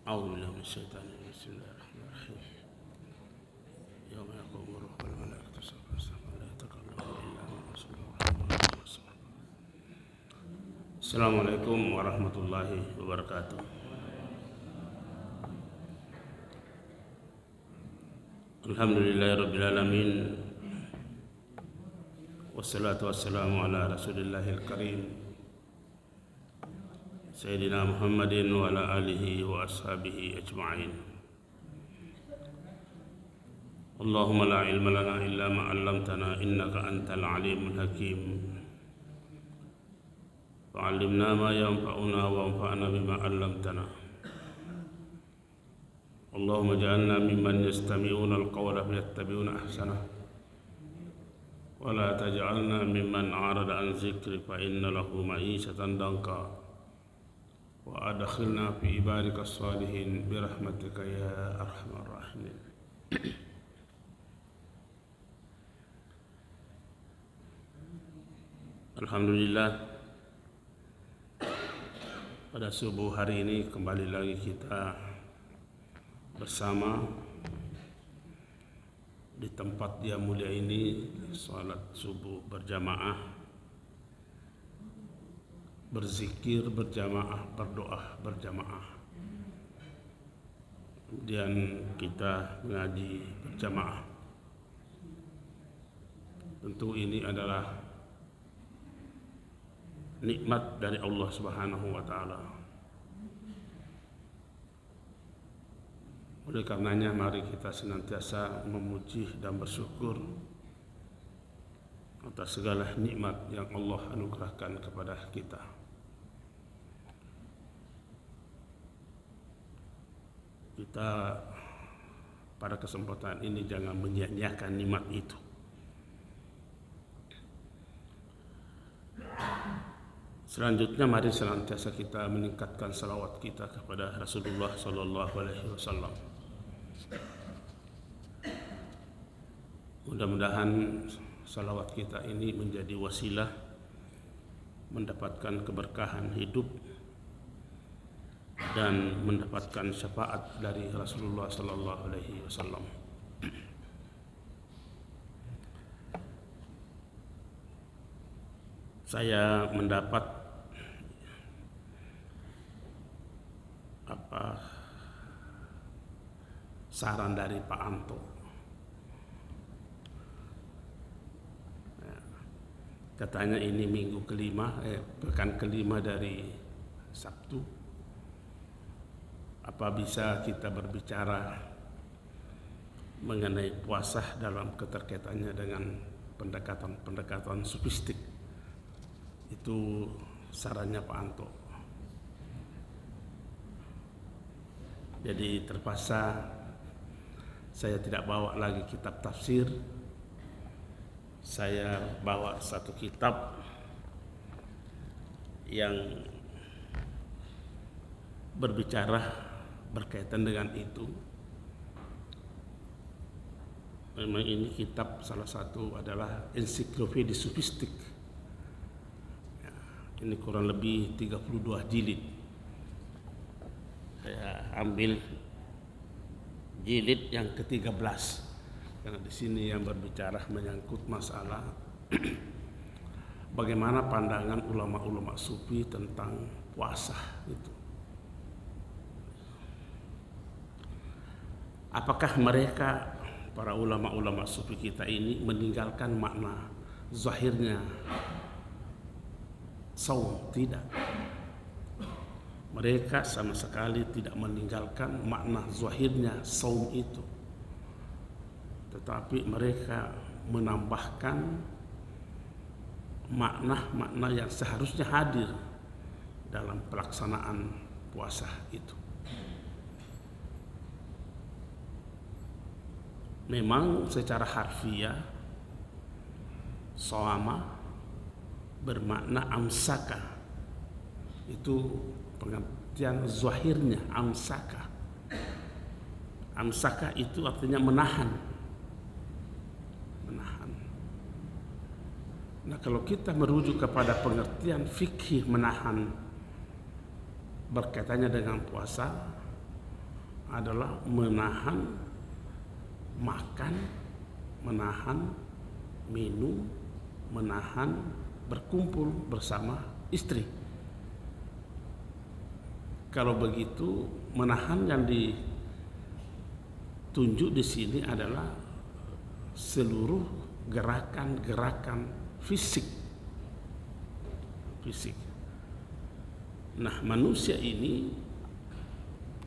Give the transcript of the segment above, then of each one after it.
أعوذ بالله من الشيطان الرجيم بسم الله الرحمن الرحيم يوم يقوم الروح والملائكة صفا صفا لا يتكلمون إلا من رسول الله. السلام عليكم ورحمة الله وبركاته. Alhamdulillahi Rabbil Alamin. Wassalatu wassalamu ala Rasulillahil Karim Sayyidina Muhammadin wa ala alihi wa ashabihi ajma'in. Allahumma la ilma lana illa ma 'allamtana innaka antal alimul hakim. Fa'allimna ma yanfa'una wanfa'na bima 'allamtana. Allahumma ja'alna mimman yastami'una al-qawla fayattabi'una ahsanah. Wa la taj'alna mimman a'rada an zikri fa inna lahu ma'isatan danka. Wa adkhilna fi ibadika as-salihin bi rahmatika ya arhamar rahimin. Alhamdulillah, pada subuh hari ini kembali lagi kita bersama di tempat yang mulia ini, salat subuh berjamaah, berzikir berjamaah, berdoa berjamaah, kemudian kita mengaji berjamaah. Tentu ini adalah nikmat dari Allah Subhanahu wa taala. Oleh karenanya mari kita senantiasa memuji dan bersyukur atas segala nikmat yang Allah anugerahkan kepada kita. Kita pada kesempatan ini jangan menyia-nyiakan nikmat itu. Selanjutnya mari senantiasa kita meningkatkan salawat kita kepada Rasulullah sallallahu alaihi wasallam. Mudah-mudahan salawat kita ini menjadi wasilah mendapatkan keberkahan hidup dan mendapatkan syafaat dari Rasulullah sallallahu alaihi wasallam. Saya mendapat saran dari Pak Anto. Katanya ini minggu kelima, pekan kelima dari Sabtu. Apa bisa kita berbicara mengenai puasa dalam keterkaitannya dengan pendekatan sufistik? Itu sarannya Pak Anto. Jadi terpaksa saya tidak bawa lagi kitab tafsir. Saya bawa satu kitab yang berbicara berkaitan dengan itu. Memang ini kitab salah satu adalah ensiklopedia sufistik. Ini kurang lebih 32 jilid. Saya ambil jilid yang ke-13 karena di sini yang berbicara menyangkut masalah bagaimana pandangan ulama-ulama sufi tentang puasa itu. Apakah mereka para ulama-ulama sufi kita ini meninggalkan makna zahirnya saum? Tidak. Mereka sama sekali tidak meninggalkan makna zahirnya saum itu, tetapi mereka menambahkan makna-makna yang seharusnya hadir dalam pelaksanaan puasa itu. Memang secara harfiah shoma bermakna amsaka. Itu pengertian zahirnya amsaka. Amsaka itu artinya menahan. Nah, kalau kita merujuk kepada pengertian fikih menahan berkaitannya dengan puasa, adalah menahan makan, menahan minum, menahan berkumpul bersama istri. Kalau begitu, menahan yang ditunjuk di sini adalah seluruh gerakan-gerakan fisik. Nah, manusia ini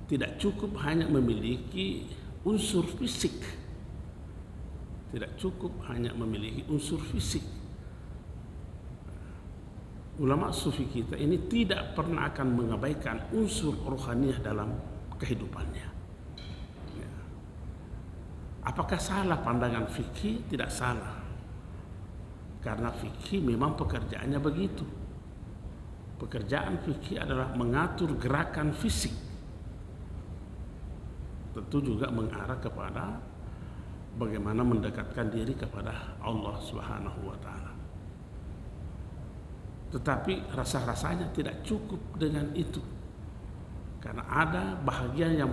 tidak cukup hanya memiliki unsur fisik. Tidak cukup hanya memiliki unsur fisik. Ulama sufi kita ini tidak pernah akan mengabaikan unsur rohaniah dalam kehidupannya. Apakah salah pandangan fikih? Tidak salah. Karena fikih memang pekerjaannya begitu. Pekerjaan fikih adalah mengatur gerakan fisik. Tentu juga mengarah kepada bagaimana mendekatkan diri kepada Allah Subhanahu wa taala. Tetapi rasa-rasanya tidak cukup dengan itu. Karena ada bahagian yang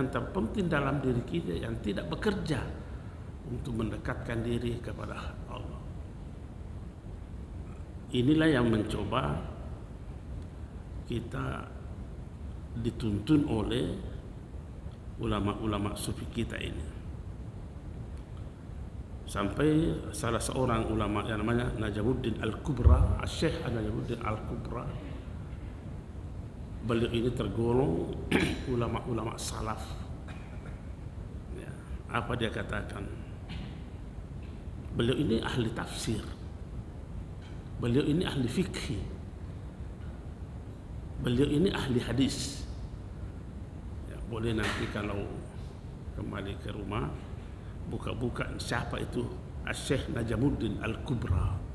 terpenting dalam diri kita yang tidak bekerja untuk mendekatkan diri kepada Allah. Inilah yang mencoba kita dituntun oleh ulama-ulama sufi kita ini. Sampai salah seorang ulama yang namanya Najamuddin Al-Kubra, Syekh Najamuddin Al-Kubra, beliau ini tergolong ulama-ulama salaf. Ya, apa dia katakan? Beliau ini ahli tafsir, beliau ini ahli fikih, beliau ini ahli hadis. Ya, boleh nanti kalau kembali ke rumah buka-buka siapa itu Syekh Najamuddin Al-Kubra.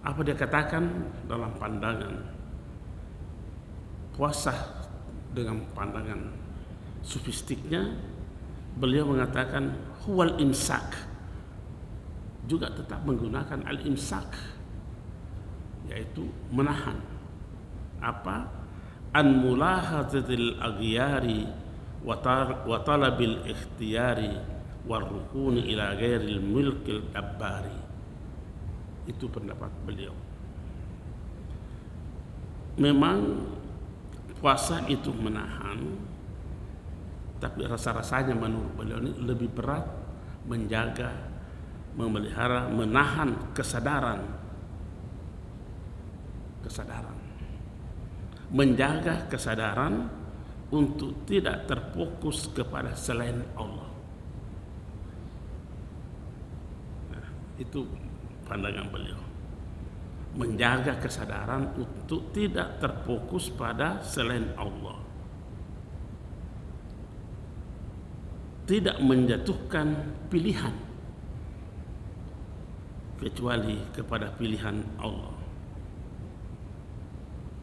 Apa dia katakan dalam pandangan puasa dengan pandangan sufistiknya? Beliau mengatakan huwal imsak, juga tetap menggunakan al-imsak, yaitu menahan apa? An mulahadzatil aghyari wa talabil ikhtiyari warrukuni ila ghairil mulkil dabbari. Itu pendapat beliau. Memang puasa itu menahan, tapi rasa-rasanya menurut beliau ini lebih berat menjaga, memelihara, menahan kesadaran, menjaga kesadaran untuk tidak terfokus kepada selain Allah. Nah, itu pandangan beliau. Menjaga kesadaran untuk tidak terfokus pada selain Allah. Tidak menjatuhkan pilihan kecuali kepada pilihan Allah.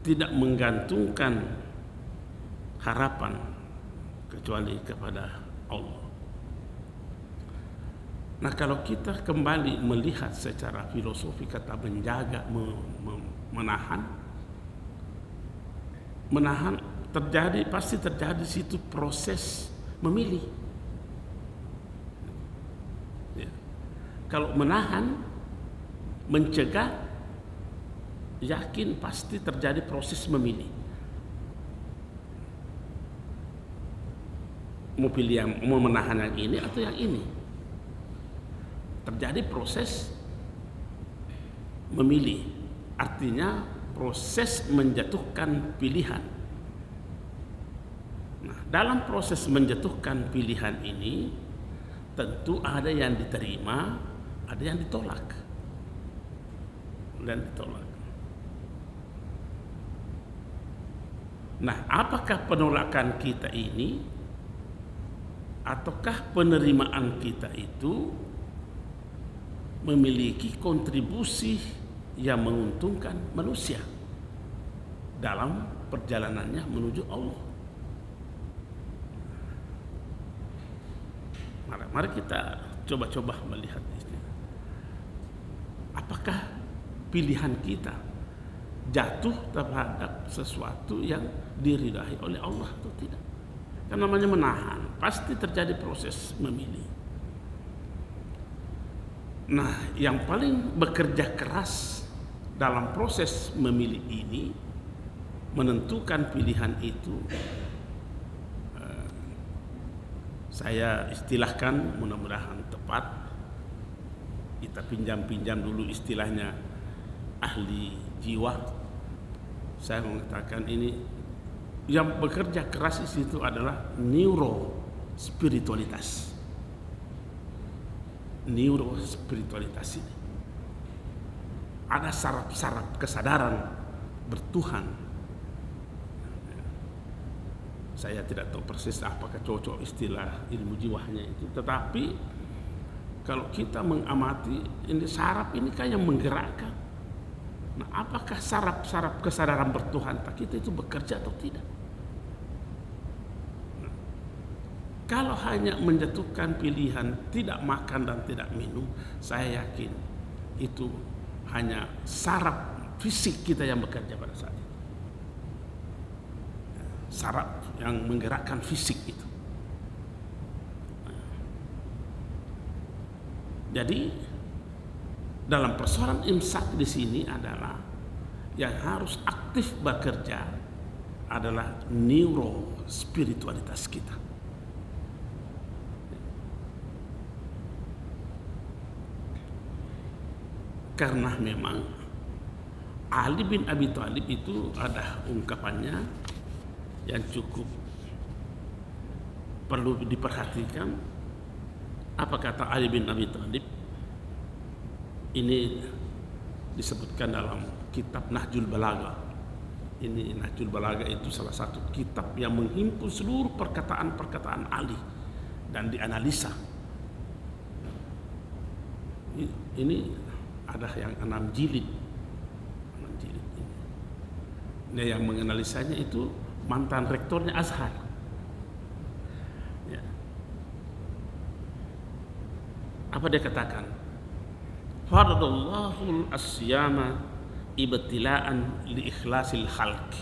Tidak menggantungkan harapan kecuali kepada Allah. Nah, kalau kita kembali melihat secara filosofi kata menjaga, menahan terjadi, pasti terjadi situ proses memilih. Ya. Kalau menahan, mencegah, yakin pasti terjadi proses memilih. Mau pilih yang mau menahan yang ini atau yang ini. Terjadi proses memilih, artinya proses menjatuhkan pilihan. Nah, dalam proses menjatuhkan pilihan ini tentu ada yang diterima, ada yang ditolak. Nah, apakah penolakan kita ini ataukah penerimaan kita itu memiliki kontribusi yang menguntungkan manusia dalam perjalanannya menuju Allah? Mari kita coba-coba melihat ini. Apakah pilihan kita jatuh terhadap sesuatu yang diridai oleh Allah atau tidak. Karena namanya menahan, pasti terjadi proses memilih. Nah, yang paling bekerja keras dalam proses memilih ini, menentukan pilihan itu, saya istilahkan, mudah-mudahan tepat, kita pinjam-pinjam dulu istilahnya ahli jiwa. Saya mengatakan ini yang bekerja keras di situ adalah neurospiritualitas. Neurospiritualitas ini ada saraf-saraf kesadaran bertuhan. Saya tidak tahu persis apakah cocok istilah ilmu jiwanya itu, tetapi kalau kita mengamati ini saraf ini kan yang menggerakkan. Nah, apakah saraf-saraf kesadaran bertuhan kita itu bekerja atau tidak? Nah, kalau hanya menjatuhkan pilihan tidak makan dan tidak minum, saya yakin itu hanya saraf fisik kita yang bekerja pada saat itu. Saraf yang menggerakkan fisik itu. Jadi dalam persoalan imsak di sini adalah yang harus aktif bekerja adalah neurospiritualitas kita. Karena memang Ali bin Abi Thalib itu ada ungkapannya yang cukup perlu diperhatikan. Apa kata Ali bin Abi Thalib? Ini disebutkan dalam kitab Nahjul Balagha. Ini Nahjul Balagha itu salah satu kitab yang menghimpun seluruh perkataan-perkataan Ali dan dianalisa. Ini ada yang 6 jilid. 6 jilid ini. Nah, yang menganalisanya itu mantan rektornya Azhar. Ya. Apa dia katakan? Faradallahu as-siyama ibtila'an li ikhlasil khalq.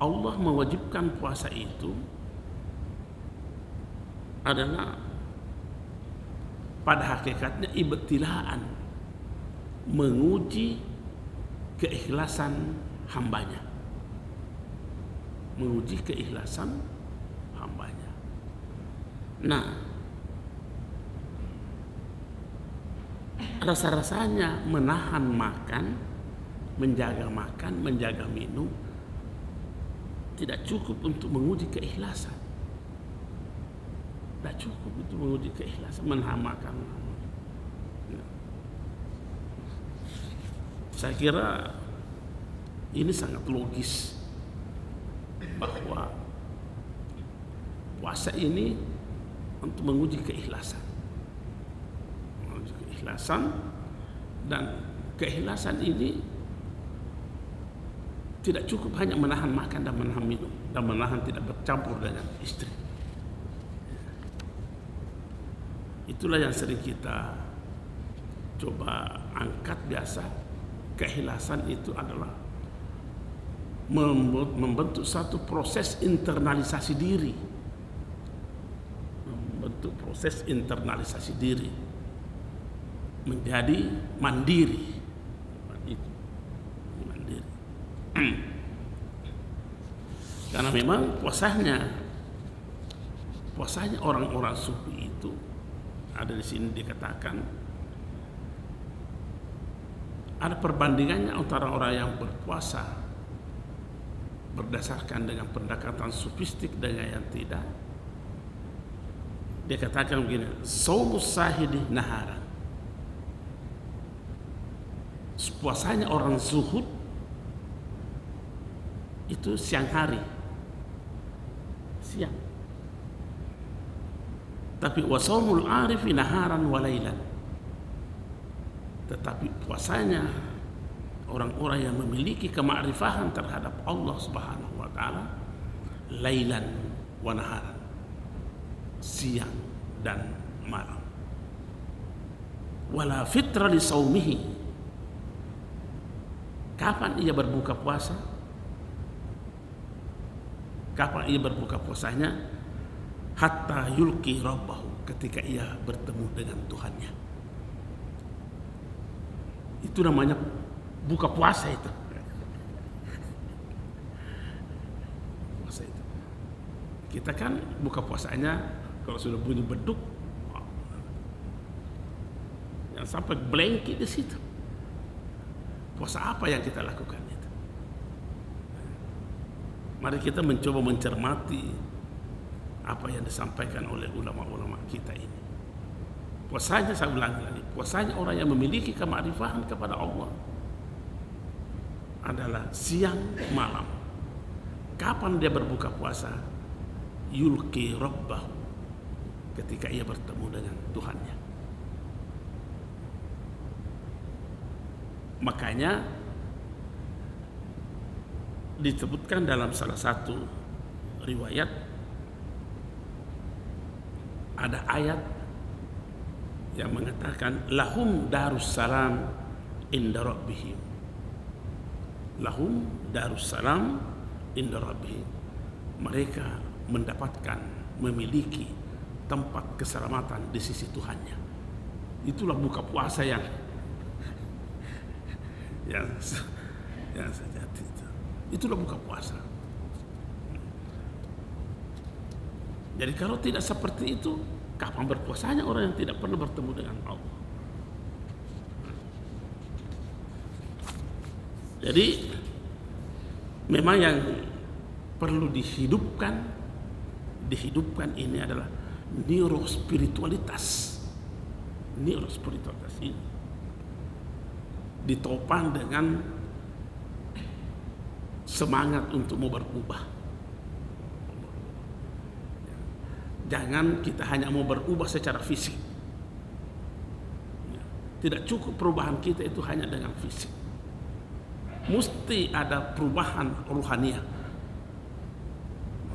Allah mewajibkan puasa itu adalah pada hakikatnya ibtila'an, menguji keikhlasan hambanya. Menguji keikhlasan hambanya. Nah, rasa-rasanya menahan makan, menjaga minum tidak cukup untuk menguji keikhlasan. Tidak cukup untuk menguji keikhlasan, menahan makan. Saya kira ini sangat logis bahwa puasa ini untuk menguji keikhlasan. Dan keikhlasan ini tidak cukup hanya menahan makan dan menahan minum dan menahan tidak bercampur dengan istri. Itulah yang sering kita coba angkat biasa. Keikhlasan itu adalah membentuk satu proses internalisasi diri. Membentuk proses internalisasi diri menjadi mandiri. Mandiri. Karena memang puasanya orang-orang sufi itu ada di sini dikatakan ada perbandingannya antara orang yang berpuasa berdasarkan dengan pendekatan sufistik dengan yang tidak. Dia katakan begini, saumus sahidi naharan. Puasanya orang zuhud itu siang hari, siang. Tapi wasaumul arifi naharan walailan. Tetapi puasanya orang-orang yang memiliki kema'rifahan terhadap Allah Subhanahu wa taala lailan wa naharan, siang dan malam. Wala fitra li saumihi, Kapan ia berbuka puasa? Kapan ia berbuka puasanya? Hatta yulqi rabbahu, ketika ia bertemu dengan Tuhannya. Itu namanya buka puasa itu. Puasa itu. Kita kan buka puasanya kalau sudah bunyi beduk, yang sampai blanky di situ. Puasa apa yang kita lakukan itu? Mari kita mencoba mencermati apa yang disampaikan oleh ulama-ulama kita ini. Puasanya, saya ulangi lagi, puasanya orang yang memiliki kemakrifatan kepada Allah adalah siang malam. Kapan dia berbuka puasa? Yulqi rabbahu, ketika ia bertemu dengan Tuhannya. Makanya disebutkan dalam salah satu riwayat, ada ayat yang mengatakan lahum darussalam inda rabbihim. Lahum darussalam inda rabbihim. Mereka mendapatkan, memiliki tempat keselamatan di sisi Tuhannya. Itulah buka puasa yang sejati itu. Itulah buka puasa. Jadi kalau tidak seperti itu, kapan berpuasanya orang yang tidak pernah bertemu dengan Allah? Jadi memang yang perlu dihidupkan ini adalah neurospiritualitas. Neurospiritualitas ini ditopang dengan semangat untuk mau berubah. Jangan kita hanya mau berubah secara fisik. Tidak cukup perubahan kita itu hanya dengan fisik. Mesti ada perubahan rohaniah.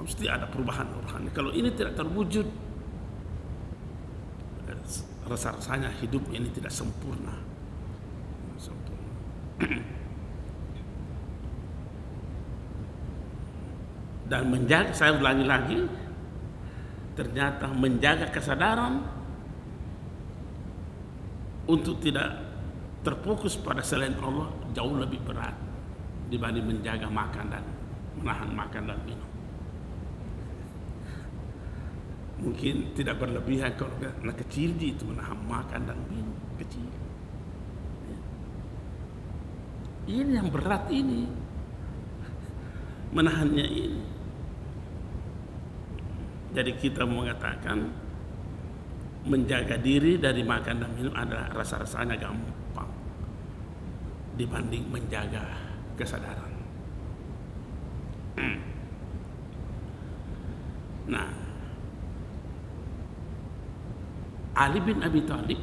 Mesti ada perubahan rohani. Kalau ini tidak terwujud, rasa-rasanya hidup ini tidak sempurna. Dan menjaga, saya ulangi lagi, ternyata menjaga kesadaran untuk tidak terfokus pada selain Allah jauh lebih berat dibanding menjaga makan dan menahan makan dan minum. Mungkin tidak berlebihan kalau anak kecil itu menahan makan dan minum kecil. Ini yang berat ini, menahannya ini. Jadi kita mengatakan menjaga diri dari makan dan minum adalah rasa-rasanya gampang dibanding menjaga kesadaran. Nah, Ali bin Abi Thalib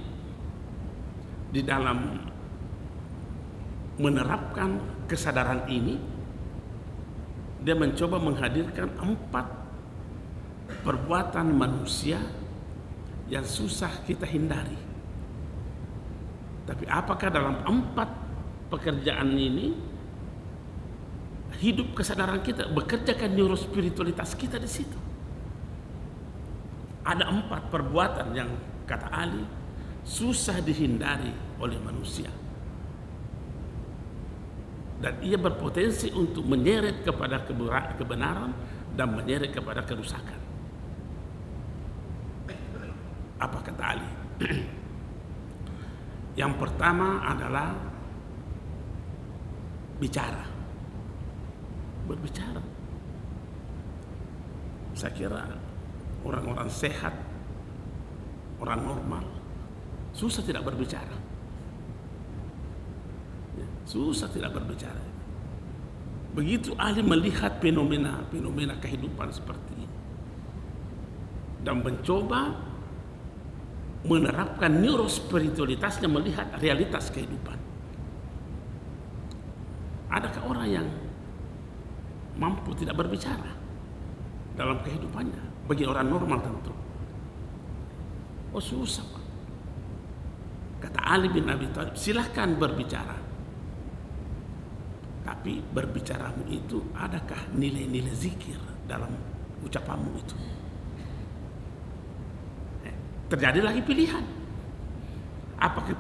di dalam menerapkan kesadaran ini, dia mencoba menghadirkan 4 perbuatan manusia yang susah kita hindari. Tapi apakah dalam 4 pekerjaan ini hidup kesadaran kita, bekerjakan neurospiritualitas kita di situ? Ada 4 perbuatan yang kata Ali susah dihindari oleh manusia, dan ia berpotensi untuk menyeret kepada kebenaran dan menyeret kepada kerusakan. Apa kata Ali? Yang pertama adalah berbicara. Saya kira orang-orang sehat, orang normal, susah tidak berbicara. Susah tidak berbicara. Begitu Ali melihat fenomena kehidupan seperti ini dan mencoba menerapkan neurospiritualitasnya, melihat realitas kehidupan. Adakah orang yang mampu tidak berbicara dalam kehidupannya? Bagi orang normal tentu. Oh susah Pak. Kata Ali bin Abi Thalib, silahkan berbicara. Tapi berbicaramu itu adakah nilai-nilai zikir dalam ucapanmu itu? Terjadi lagi pilihan. Apakah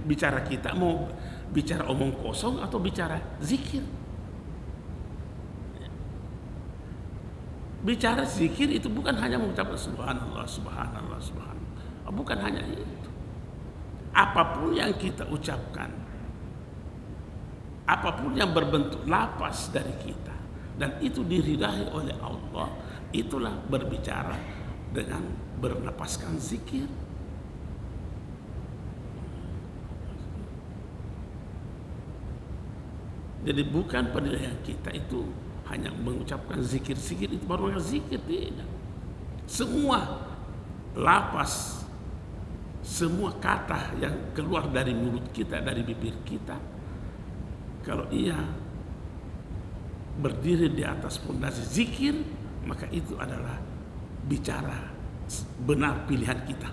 bicara kita mau bicara omong kosong atau bicara zikir? Bicara zikir itu bukan hanya mengucapkan subhanallah, subhanallah, subhanallah. Bukan hanya itu. Apapun yang kita ucapkan, apapun yang berbentuk lapas dari kita, dan itu diridai oleh Allah, itulah berbicara dengan bernapaskan zikir. Jadi bukan penilaian kita itu hanya mengucapkan zikir-zikir itu baru zikir, tidak. Semua lapas, semua kata yang keluar dari mulut kita, dari bibir kita, kalau ia berdiri di atas fondasi zikir, maka itu adalah bicara benar pilihan kita.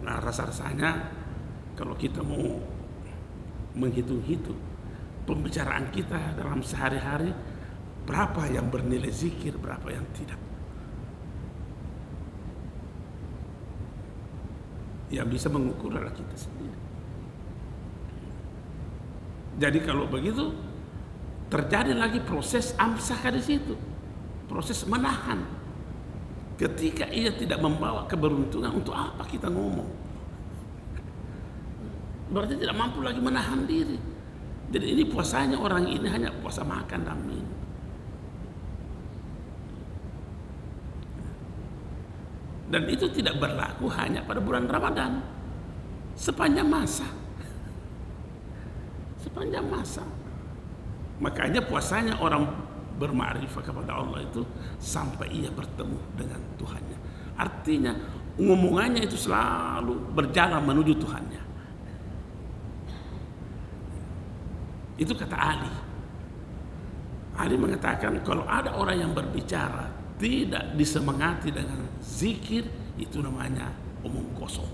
Nah, rasa-rasanya kalau kita mau menghitung-hitung pembicaraan kita dalam sehari-hari, berapa yang bernilai zikir, berapa yang tidak. Yang bisa mengukur adalah kita sendiri. Jadi kalau begitu terjadi lagi proses amsaka di situ, proses menahan. Ketika ia tidak membawa keberuntungan, untuk apa kita ngomong? Berarti tidak mampu lagi menahan diri. Jadi ini puasanya orang ini hanya puasa makan dan minum. Dan itu tidak berlaku hanya pada bulan Ramadan, sepanjang masa. Sepanjang masa. Makanya puasanya orang bermakrifat kepada Allah itu sampai ia bertemu dengan Tuhannya. Artinya ngomongannya itu selalu berjalan menuju Tuhannya. Itu kata Ali. Ali mengatakan kalau ada orang yang berbicara tidak disemangati dengan zikir, itu namanya omong kosong.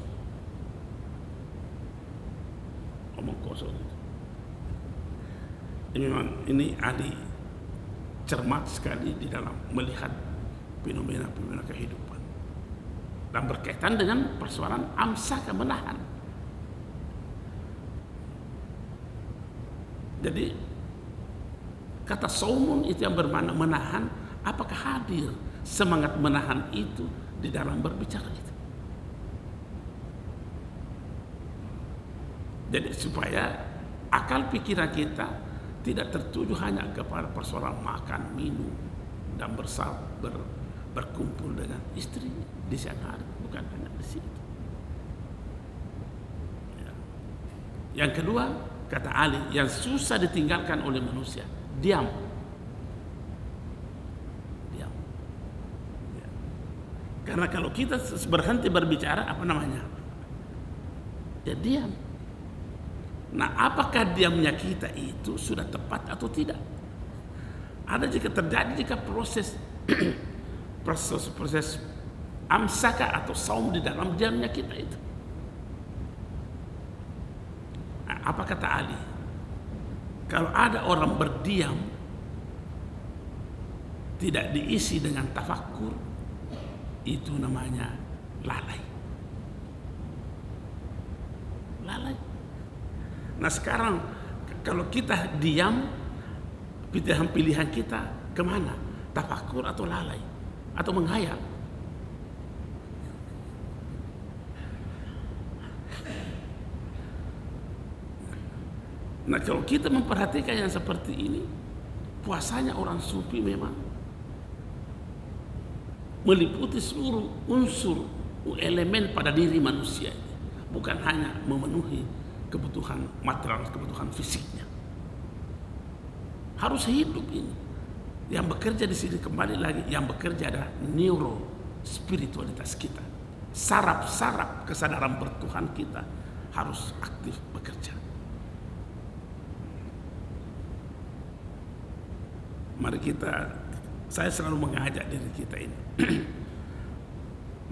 Omong kosong. Ini Ali cermat sekali di dalam melihat fenomena-fenomena kehidupan dan berkaitan dengan persoalan amsaka, menahan. Jadi kata saumun itu yang bermakna menahan, apakah hadir semangat menahan itu di dalam berbicara itu? Jadi supaya akal pikiran kita tidak tertuju hanya kepada persoalan makan, minum, dan berkumpul dengan istri di siang hari, bukan hanya di situ. Yang kedua, kata Ali, yang susah ditinggalkan oleh manusia, diam. Diam. Ya. Karena kalau kita berhenti berbicara, apa namanya? Ya diam. Nah, apakah diamnya kita itu sudah tepat atau tidak? Ada jika terjadi jika proses amsaka atau saum di dalam diamnya kita itu. Nah, apa kata Ali? Kalau ada orang berdiam tidak diisi dengan tafakkur, itu namanya lalai. Lalai. Nah sekarang kalau kita diam, pilihan kita kemana? Tafakkur atau lalai? Atau menghayal? Nah kalau kita memperhatikan yang seperti ini, puasanya orang sufi memang meliputi seluruh unsur elemen pada diri manusia, bukan hanya memenuhi kebutuhan material, kebutuhan fisiknya. Harus hidup ini. Yang bekerja di sini kembali lagi, yang bekerja adalah neuro spiritualitas kita. Saraf-saraf kesadaran bertuhan kita harus aktif bekerja. Mari saya selalu mengajak diri kita ini.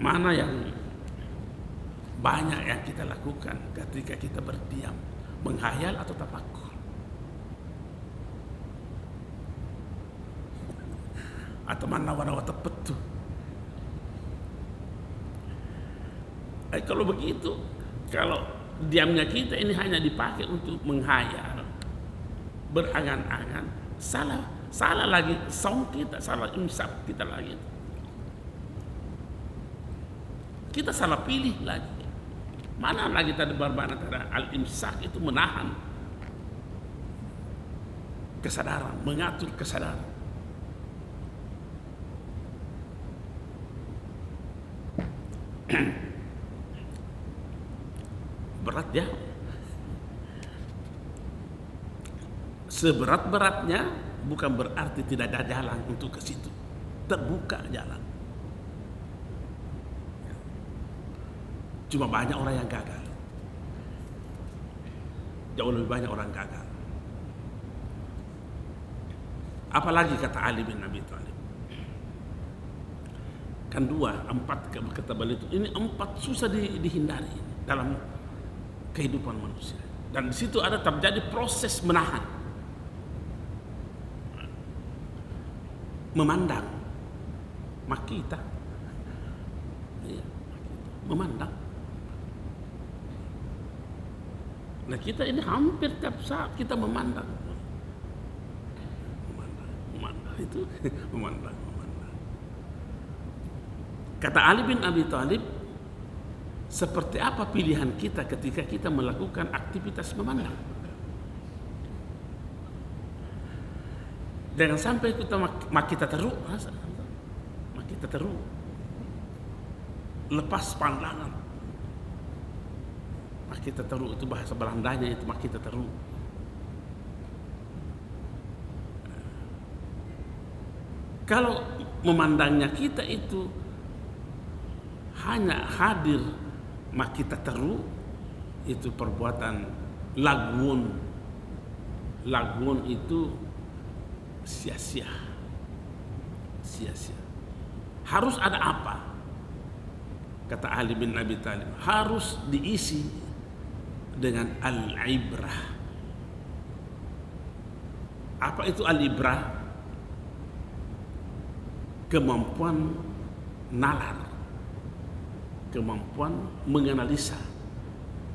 Mana yang banyak yang kita lakukan ketika kita berdiam, menghayal atau tafakur. Atau mana-mana terpetu. Kalau begitu, kalau diamnya kita ini hanya dipakai untuk menghayal, berangan-angan, salah lagi saum kita, salah imsak kita lagi. Kita salah pilih lagi. Mana lagi tadi berbana antara al-imsak itu menahan kesadaran, mengatur kesadaran. Berat ya. Seberat-beratnya bukan berarti tidak ada jalan untuk ke situ. Terbuka jalan. Cuma banyak orang yang gagal. Jauh lebih banyak orang gagal. Apalagi kata Ali bin Abi Thalib. Kan 4 kata beliau itu. Ini 4 susah dihindari dalam kehidupan manusia. Dan di situ ada terjadi proses menahan. Memandang. Makita. Iya, memandang. Nah kita ini hampir tiap saat kita memandang itu memandang. Kata Ali bin Abi Thalib, seperti apa pilihan kita ketika kita melakukan aktivitas memandang? Jangan sampai kita teruk, lepas pandangan. Kita teruk itu bahasa Belandanya, itu kita teruk. Kalau memandangnya kita itu hanya hadir kita teruk, itu perbuatan lagwun. Lagwun itu sia-sia. Harus ada apa? Kata Ali bin Abi Thalib, harus diisi dengan al-ibrah. Apa itu al-ibrah? Kemampuan nalar, kemampuan menganalisa,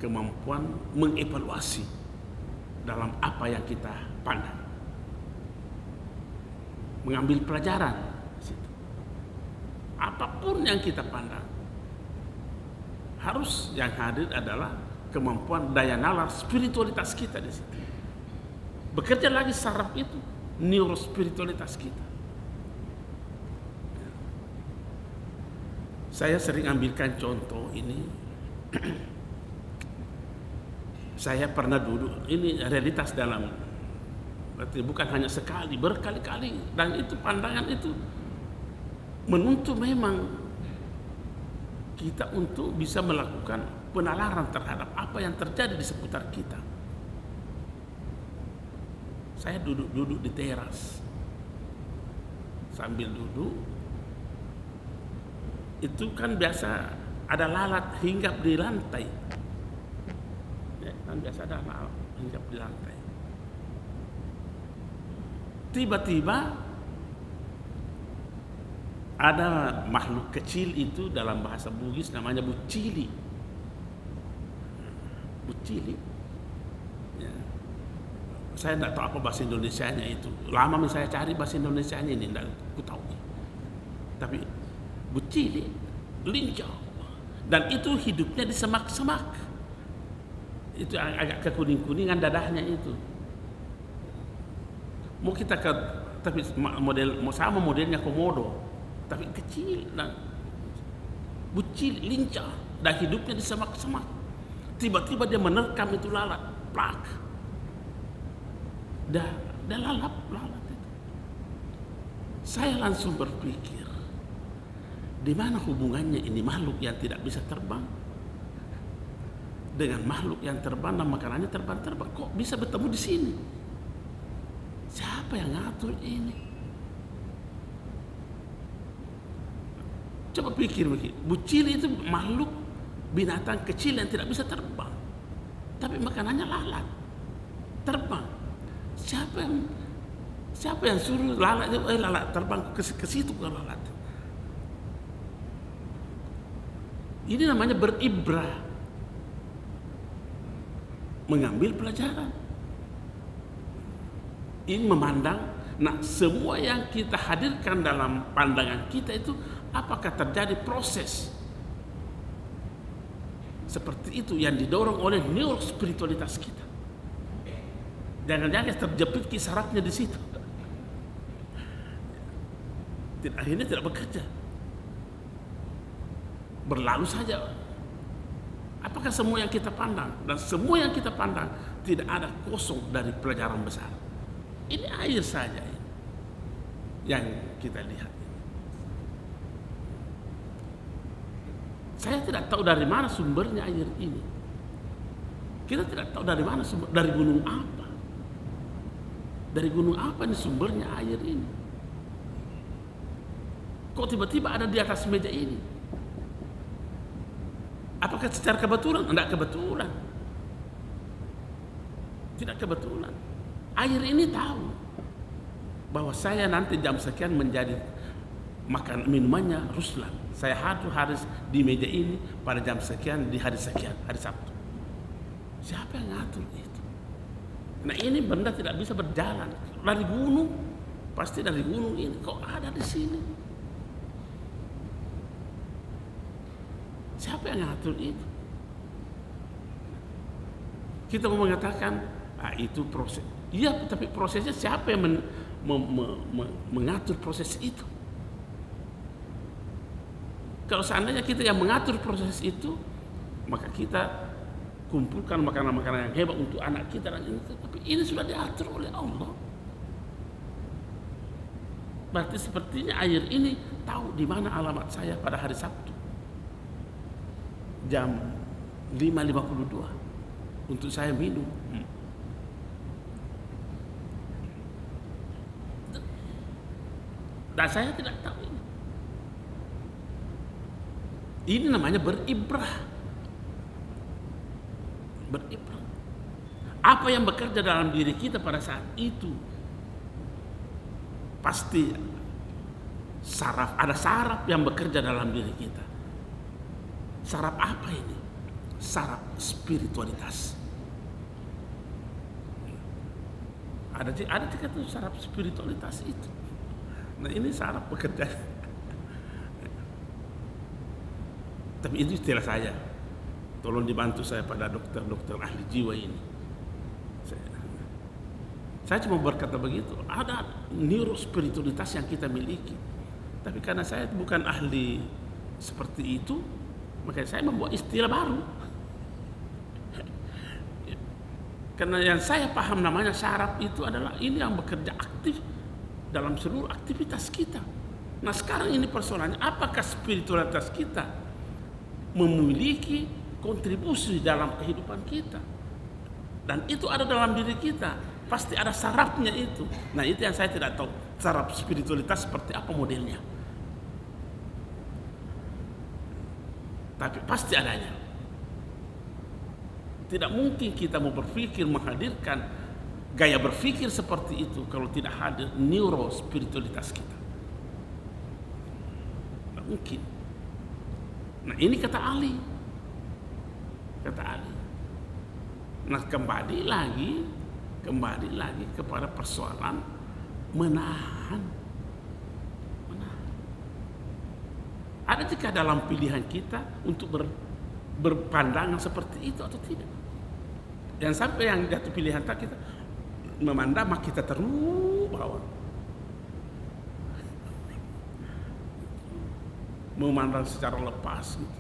kemampuan mengevaluasi dalam apa yang kita pandang, mengambil pelajaran. Apapun yang kita pandang, harus yang hadir adalah kemampuan daya nalar spiritualitas kita di situ. Bekerja lagi saraf itu, neurospiritualitas kita. Saya sering ambilkan contoh ini. Saya pernah duduk, ini realitas dalam, berarti bukan hanya sekali, berkali-kali, dan itu pandangan itu menuntut memang kita untuk bisa melakukan penalaran terhadap apa yang terjadi di seputar kita. Saya duduk di teras, sambil duduk itu kan biasa ada lalat hinggap di lantai, ya, kan biasa ada lalat hinggap di lantai. Tiba-tiba ada makhluk kecil itu, dalam bahasa Bugis namanya bucili. Ya. Saya tidak tahu apa bahasa Indonesianya itu. Lama saya cari bahasa Indonesianya ini, tidak aku tahu. Tapi bucili, lincah, dan itu hidupnya di semak-semak. Itu agak kekuning-kuningan dadahnya itu. Mau kita ke, tapi sama modelnya komodo, tapi kecil dan bucil, lincah, dan hidupnya di semak-semak. Tiba-tiba dia menerkam itu lalat, plak. Dah lalat itu. Saya langsung berpikir, di mana hubungannya ini makhluk yang tidak bisa terbang dengan makhluk yang terbang dan makanannya terbang-terbang? Kok bisa bertemu di sini? Siapa yang ngatur ini? Coba pikir begini, bucil itu makhluk binatang kecil yang tidak bisa terbang, tapi makanannya lalat terbang. Siapa yang suruh lalat lalat terbang ke situ ke lalat? Ini namanya beribrah, mengambil pelajaran. Ini memandang. Nah, semua yang kita hadirkan dalam pandangan kita itu apakah terjadi proses seperti itu yang didorong oleh neurospiritualitas kita? Jangan-jangan terjepit kisarapnya di situ. Akhirnya tidak bekerja, berlalu saja. Apakah semua yang kita pandang, dan semua yang kita pandang tidak ada kosong dari pelajaran besar? Ini air saja yang kita lihat. Saya tidak tahu dari mana sumbernya air ini. Kita tidak tahu dari mana sumber, dari gunung apa. Dari gunung apa nih sumbernya air ini? Kok tiba-tiba ada di atas meja ini? Apakah secara kebetulan? Tidak kebetulan. Tidak kebetulan. Air ini tahu bahwa saya nanti jam sekian menjadi makan minumannya Ruslan. Saya harus di meja ini pada jam sekian di hari sekian, hari Sabtu. Siapa yang ngatur itu? Nah, ini benda tidak bisa berjalan dari gunung. Pasti dari gunung ini. Kok ada di sini? Siapa yang ngatur itu? Kita mau mengatakan, itu proses. Iya, tapi prosesnya siapa yang mengatur proses itu? Kalau seandainya kita yang mengatur proses itu, maka kita kumpulkan makanan-makanan yang hebat untuk anak kita dan ini. Tapi ini sudah diatur oleh Allah. Berarti sepertinya air ini tahu di mana alamat saya pada hari Sabtu. Jam 5.52 untuk saya minum. Dan saya tidak tahu ini. Ini namanya beribrah. Beribrah. Apa yang bekerja dalam diri kita pada saat itu? Pasti ada saraf yang bekerja dalam diri kita. Saraf apa ini? Saraf spiritualitas. Ada juga tuh saraf spiritualitas itu. Nah, ini saraf bekerja. Tapi itu istilah saya. Tolong dibantu saya pada dokter-dokter ahli jiwa ini. Saya cuma berkata begitu. Ada neurospiritualitas yang kita miliki. Tapi karena saya bukan ahli seperti itu, makanya saya membuat istilah baru. Karena yang saya paham namanya saraf itu adalah ini yang bekerja aktif dalam seluruh aktivitas kita. Nah, sekarang ini persoalannya, apakah spiritualitas kita memiliki kontribusi dalam kehidupan kita? Dan itu ada dalam diri kita, pasti ada sarafnya itu. Nah, itu yang saya tidak tahu, saraf spiritualitas seperti apa modelnya. Tapi pasti adanya. Tidak mungkin kita mau berpikir menghadirkan gaya berpikir seperti itu kalau tidak hadir neurospiritualitas kita. Tidak mungkin. Nah, ini kata ahli. Kata ahli. Nah, kembali lagi kepada persoalan menahan. Ada jika dalam pilihan kita untuk berpandangan seperti itu atau tidak. Yang sampai yang jatuh pilihan kita memandang, maka kita terus bawah. Memandang secara lepas gitu.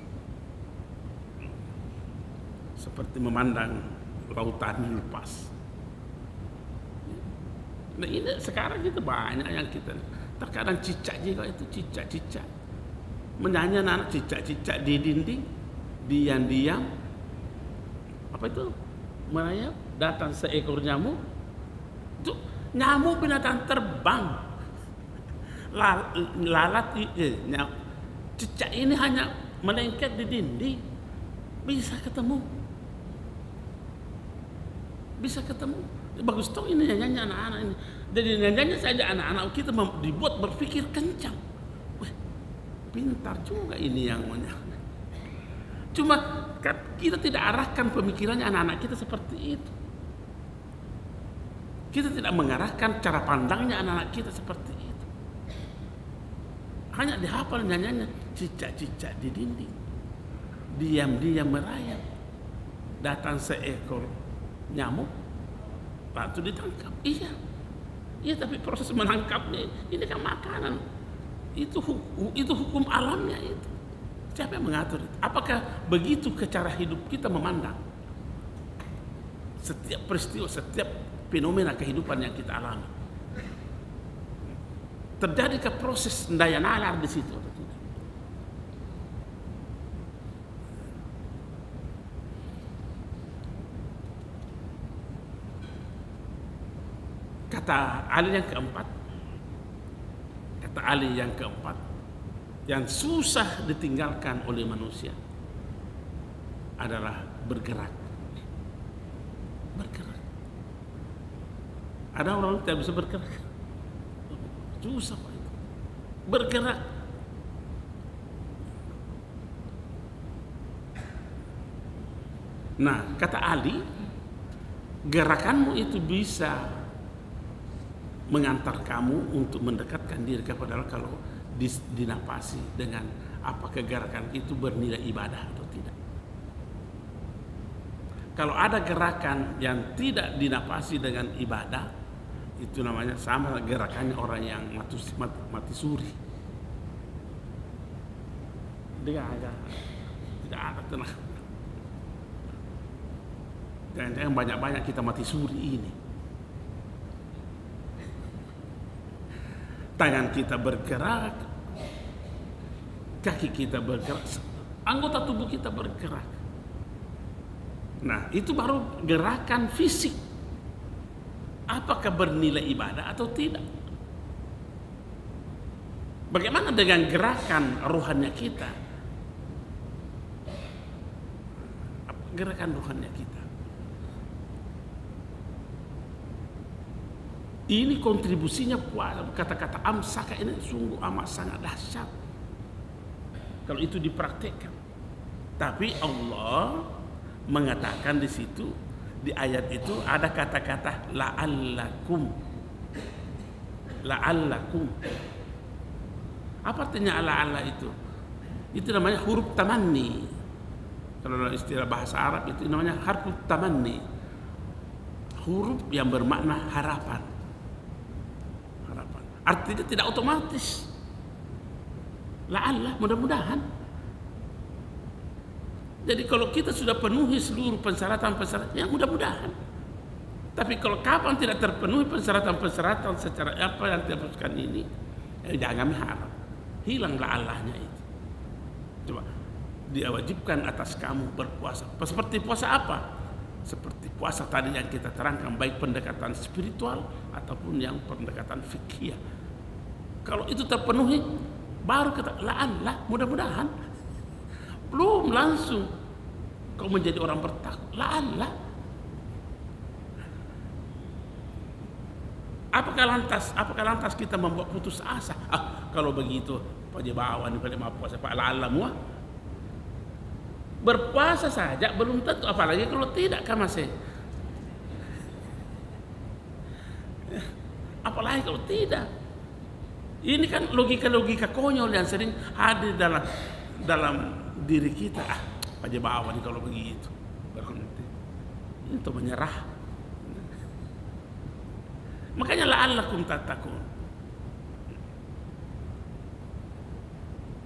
Seperti memandang lautan lepas. Nah, ini sekarang kita banyak yang kita terkadang cicak juga itu, cicak menyanyi anak cicak di dinding, diam apa itu merayap, datang seekor nyamuk. Itu nyamuk binatang terbang, lalat cicak ini hanya melengket di dinding. Bisa ketemu. Bisa ketemu. Bagus toh ini nyanyi anak-anak ini. Jadi nyanyi saja anak-anak kita dibuat berpikir kencang. Wih, pintar juga ini yang punya. Cuma kan kita tidak arahkan pemikirannya anak-anak kita seperti itu. Kita tidak mengarahkan cara pandangnya anak-anak kita seperti itu. Hanya dihafal nyanyiannya, cicak-cicak di dinding, diam-diam merayap, datang seekor nyamuk, batu ditangkap. Iya, tapi proses menangkapnya ini kan makanan. Itu hukum alamnya itu. Siapa yang mengatur itu? Apakah begitu ke cara hidup kita memandang setiap peristiwa, setiap fenomena kehidupan yang kita alami? Terjadikah proses daya nalar di situ atau tidak? Kata ahli yang keempat, yang susah ditinggalkan oleh manusia adalah bergerak. Ada orang yang tidak bisa bergerak. Susah Pak itu. Bergerak. Nah, kata Ali, gerakanmu itu bisa mengantar kamu untuk mendekatkan diri kepada Allah kalau dinapasi dengan apakah gerakan itu bernilai ibadah atau tidak. Kalau ada gerakan yang tidak dinapasi dengan ibadah, itu namanya sama gerakannya orang yang mati suri. Dia tidak ada tenang. Jangan-jangan banyak-banyak kita mati suri ini. Tangan kita bergerak, kaki kita bergerak, anggota tubuh kita bergerak. Nah, itu baru gerakan fisik. Apakah bernilai ibadah atau tidak? Bagaimana dengan gerakan rohania kita? Gerakan rohania kita. Ini kontribusinya kata-kata amsaka ini sungguh amat sangat dahsyat kalau itu dipraktekkan. Tapi Allah mengatakan di situ, di ayat itu ada kata-kata la'allakum. Apa artinya la'alla itu? Itu namanya huruf tamanni. Kalau dalam istilah bahasa Arab itu namanya harfu tamanni. Huruf yang bermakna harapan. Artinya tidak otomatis. La'alla, mudah-mudahan. Jadi kalau kita sudah penuhi seluruh persyaratan-persyaratan, ya mudah-mudahan. Tapi kalau kapan tidak terpenuhi persyaratan-persyaratan secara apa yang dimaksudkan ini, ya jangan harap. Hilang la'allahnya itu. Coba, dia wajibkan atas kamu berpuasa. Seperti puasa apa? Seperti puasa tadi yang kita terangkan, baik pendekatan spiritual ataupun yang pendekatan fikih. Kalau itu terpenuhi, baru kata la'allah, mudah-mudahan. Belum langsung kau menjadi orang bertakwa. La'allah. Apakah lantas kita membuat putus asa? Kalau begitu, Pak Jebawan ini paling puasa Pak la'allah muah. Berpuasa saja belum tentu, apalagi kalau tidak kan masih. Apalagi kalau tidak. Ini kan logika-logika konyol yang sering hadir dalam diri kita. Pak Jebawan kalau begitu berhenti. Itu menyerah. Makanya la'allakum tattaqun.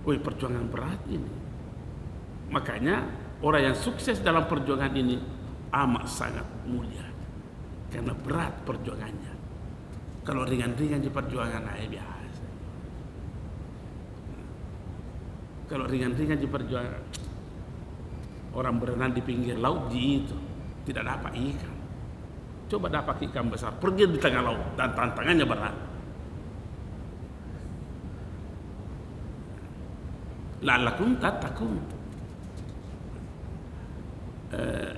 Perjuangan berat ini. Makanya orang yang sukses dalam perjuangan ini amat sangat mulia. Karena berat perjuangannya. Kalau ringan-ringan di perjuangan biasa. Kalau ringan-ringan di perjuangan, orang berenang di pinggir laut itu tidak dapat ikan. Coba dapat ikan besar, pergi di tengah laut dan tantangannya berat. La'allakum tattaqun. eh,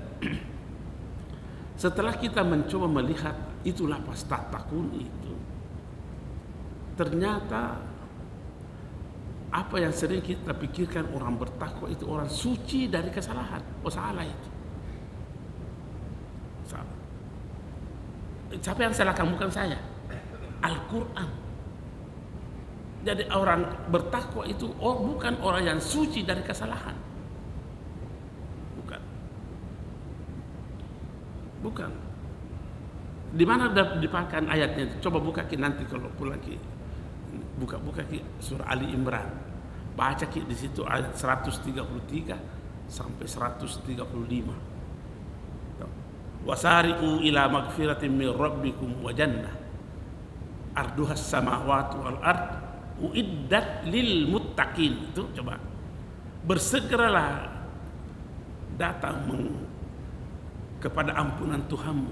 setelah kita mencoba melihat itu lapas tatakun itu, ternyata apa yang sering kita pikirkan orang bertakwa itu orang suci dari kesalahan. Oh, salah itu. Salah. Siapa yang salahkan? Bukan saya. Al-Quran. Jadi orang bertakwa itu bukan orang yang suci dari kesalahan. Bukan. Di mana dipakai ayatnya? Coba buka nanti kalau pulang buka surah Ali Imran. Baca di situ ayat 133 sampai 135. Wasari'u ila magfiratin min rabbikum wa jannah arduha as-samawati wal ard uiddat lil muttaqin. Itu coba. Bersegeralah datang kepada ampunan Tuhanmu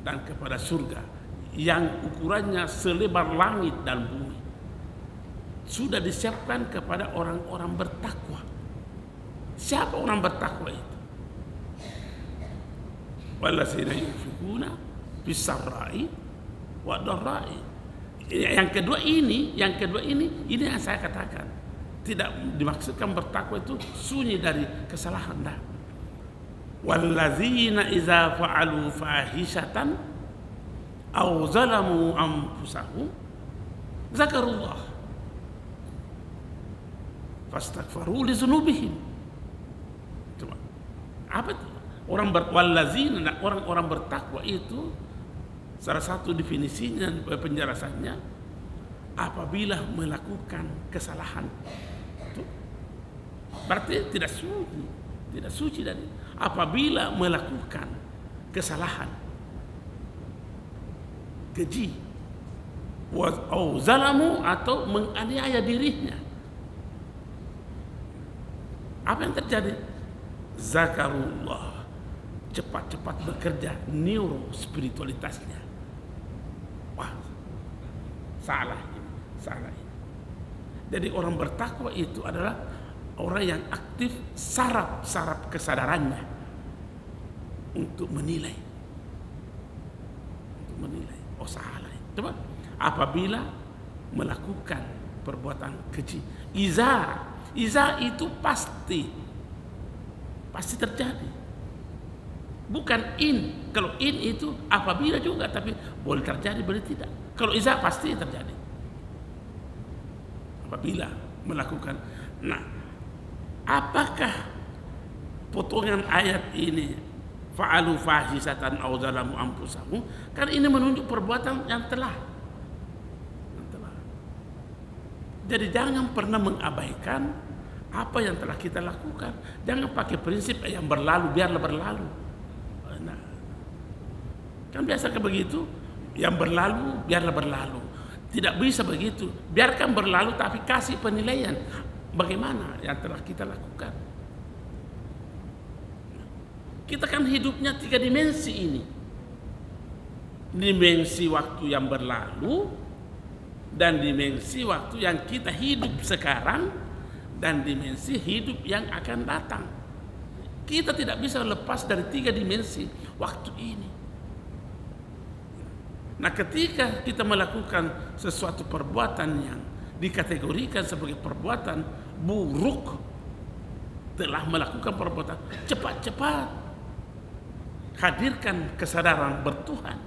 dan kepada surga yang ukurannya selebar langit dan bumi, sudah disiapkan kepada orang-orang bertakwa. Siapa orang bertakwa itu? Wallazina yunfiquna bis-sarra'i wad-dharra'i. Yang kedua ini yang saya katakan, tidak dimaksudkan bertakwa itu sunyi dari kesalahan. Dah. Wallazina idza fa'alu fahishatan aw zalamu anfusahum zakarullah fastaghfaru li dzunubihim. Coba. Apa itu? Orang bertakwa itu salah satu definisinya, penjelasannya, apabila melakukan kesalahan itu berarti tidak suci dari. Apabila melakukan kesalahan, keji, zalamu atau menganiaya dirinya, apa yang terjadi? Zakarullah, cepat-cepat bekerja neuro spiritualitasnya. Wah, salah ini. Jadi orang bertakwa itu adalah orang yang aktif saraf kesadarannya untuk menilai. Oh, salah. Coba, apabila melakukan perbuatan keji, iza itu pasti terjadi. Bukan in. Kalau in itu apabila juga, tapi boleh terjadi, boleh tidak. Kalau iza pasti terjadi. Apabila melakukan. Nah, apakah potongan ayat ini fa'alu fahisatan aw zalamu anfusahum? Kan ini menunjuk perbuatan yang telah. Jadi jangan pernah mengabaikan apa yang telah kita lakukan. Jangan pakai prinsip yang berlalu biarlah berlalu. Nah, kan biasa begitu, yang berlalu biarlah berlalu. Tidak bisa begitu. Biarkan berlalu tapi kasih penilaian. Bagaimana yang telah kita lakukan? Kita kan hidupnya 3 dimensi ini. Dimensi waktu yang berlalu, dan dimensi waktu yang kita hidup sekarang, dan dimensi hidup yang akan datang. Kita tidak bisa lepas dari 3 dimensi waktu ini. Nah, ketika kita melakukan sesuatu perbuatan yang dikategorikan sebagai perbuatan buruk, telah melakukan perbuatan, cepat-cepat hadirkan kesadaran bertuhan.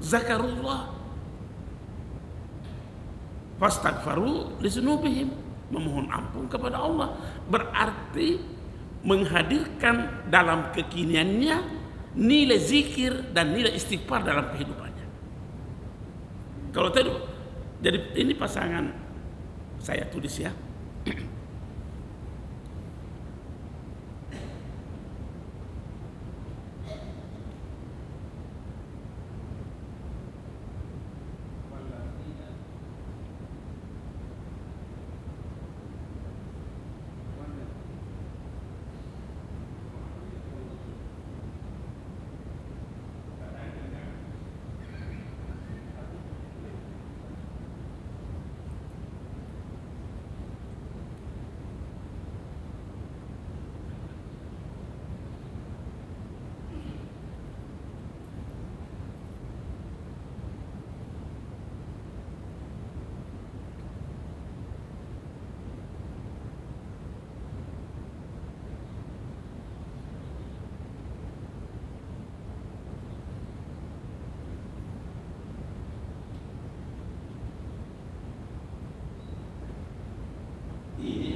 Zakarullah fastaghfaru li dzunubihim, memohon ampun kepada Allah, berarti menghadirkan dalam kekiniannya nilai zikir dan nilai istighfar dalam kehidupannya. Kalau tadi, jadi ini pasangan saya tulis ya.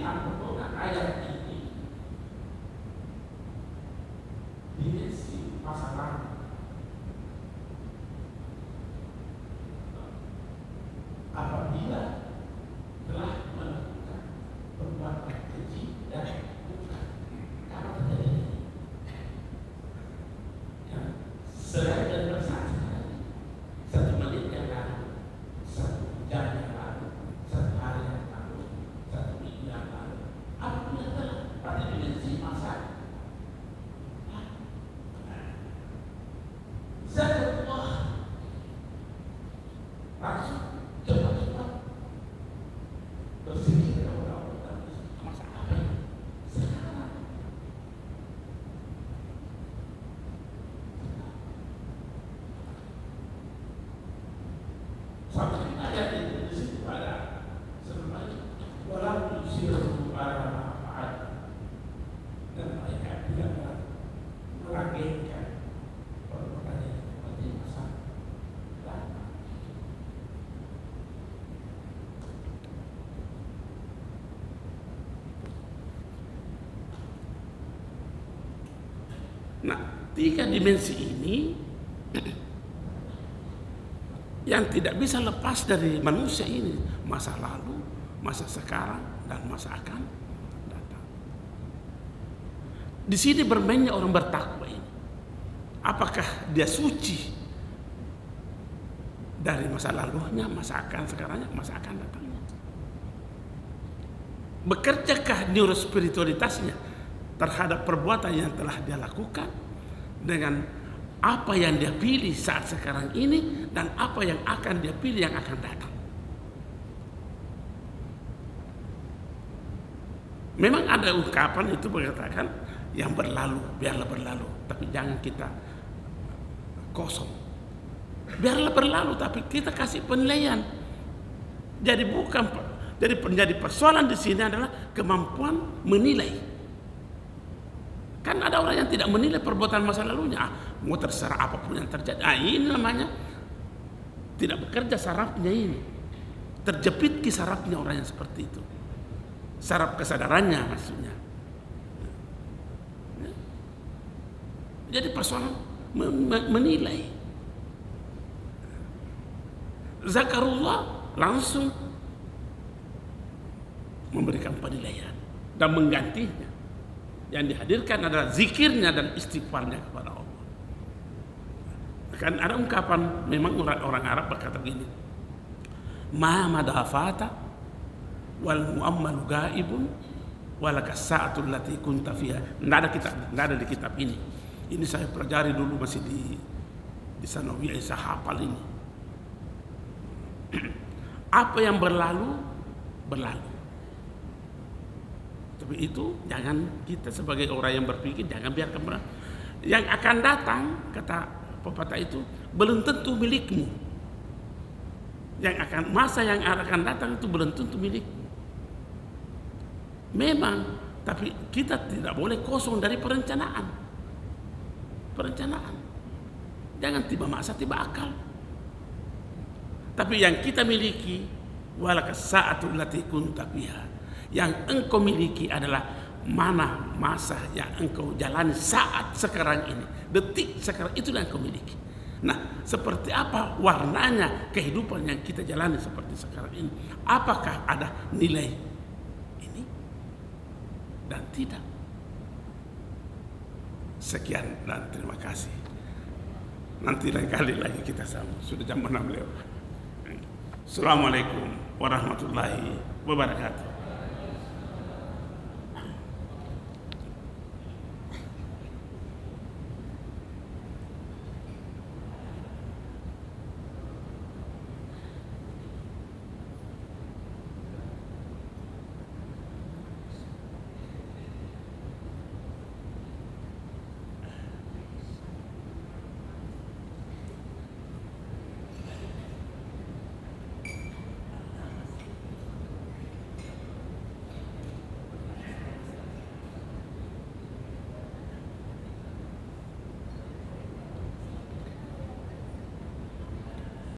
pilihan potongan ayat ini dimensi masa lalu. Apabila telah melakukan perbuatan keji dan bukan apa terjadi ya, selain dan bersaksi 1 menit yang lalu, 1 jam yang lalu, 1 hari yang lalu, 1 minggu yang lalu, apabila telah pada dimensi masa zakatullah langsung cepat-cepat berpikir kepada Allah masa apa ini sekarang. Sampai ayat itu di situ ada sebenarnya walau yusiru ala ma'afa'at dan mereka tidak meragukan perbuatan yang seperti masa lalu. Nah, 3 dimensi ini yang tidak bisa lepas dari manusia ini, masa lalu, masa sekarang, dan masa akan datang. Di sini bermainnya orang bertakwa ini. Apakah dia suci dari masa lalunya, masa akan sekarangnya, masa akan datangnya? Bekerjakah neurospiritualitasnya terhadap perbuatan yang telah dia lakukan dengan apa yang dia pilih saat sekarang ini dan apa yang akan dia pilih yang akan datang. Memang ada ungkapan itu mengatakan yang berlalu biarlah berlalu, tapi jangan kita kosong. Biarlah berlalu, tapi kita kasih penilaian. Jadi menjadi persoalan di sini adalah kemampuan menilai. Kan ada orang yang tidak menilai perbuatan masa lalunya, mau terserah apapun yang terjadi. Ini namanya tidak bekerja sarafnya ini. Terjepit ke sarafnya orang yang seperti itu. Saraf kesadarannya maksudnya. Jadi persoalan menilai. Zakarullah langsung memberikan penilaian dan menggantinya. Yang dihadirkan adalah zikirnya dan istighfarnya kepada Allah. Kan ada ungkapan, memang orang Arab berkata begini, ma madafata wal muammalu gaibun walakas sa'atul lati kunta fiha. Nggak ada di kitab ini. Ini saya pelajari dulu masih di Sanawiyah, saya hafal ini. Apa yang berlalu berlalu. Tapi itu jangan kita sebagai orang yang berpikir jangan biarkan yang akan datang, kata pepatah itu, belum tentu milikmu. Masa yang akan datang itu belum tentu milikmu. Memang, tapi kita tidak boleh kosong dari perencanaan. Jangan tiba masa tiba akal. Tapi yang kita miliki walakas sa'atul lati kunta fiha. Yang engkau miliki adalah mana masa yang engkau jalani saat sekarang ini, detik sekarang, itu yang engkau miliki. Nah, seperti apa warnanya kehidupan yang kita jalani seperti sekarang ini? Apakah ada nilai ini dan tidak? Sekian dan terima kasih. Nanti lain kali lagi kita sambung. Sudah jam 6 lewat. Assalamualaikum warahmatullahi wabarakatuh.